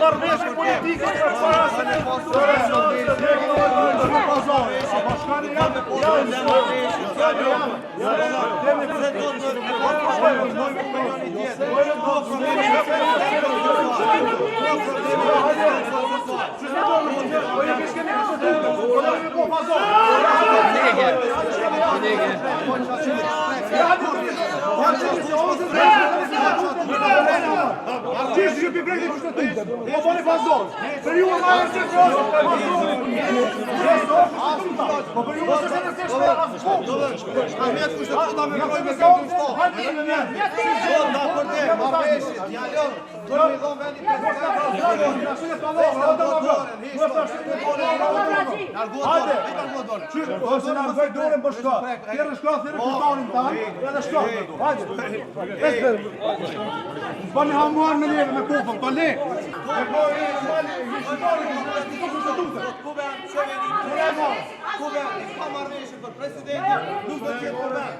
marrëveshje politike për para se ne Çift gibi bir şey tuttu. Babani fazla. Seriyor mu? Ahmet kuşta adam bir koy mesela. Hadi ya. Siz da porte. Marveş. Dialog. Dormidon vendi. Hadi. Çift olsun abi dorem boşta. Kere shka thirrë kutarin tan. Edhe shka. Hadi. Esber. Bani hamuar me leve me kufën, po le. Kube, ka marrëveshje për presidentin, nuk do të jetë problem.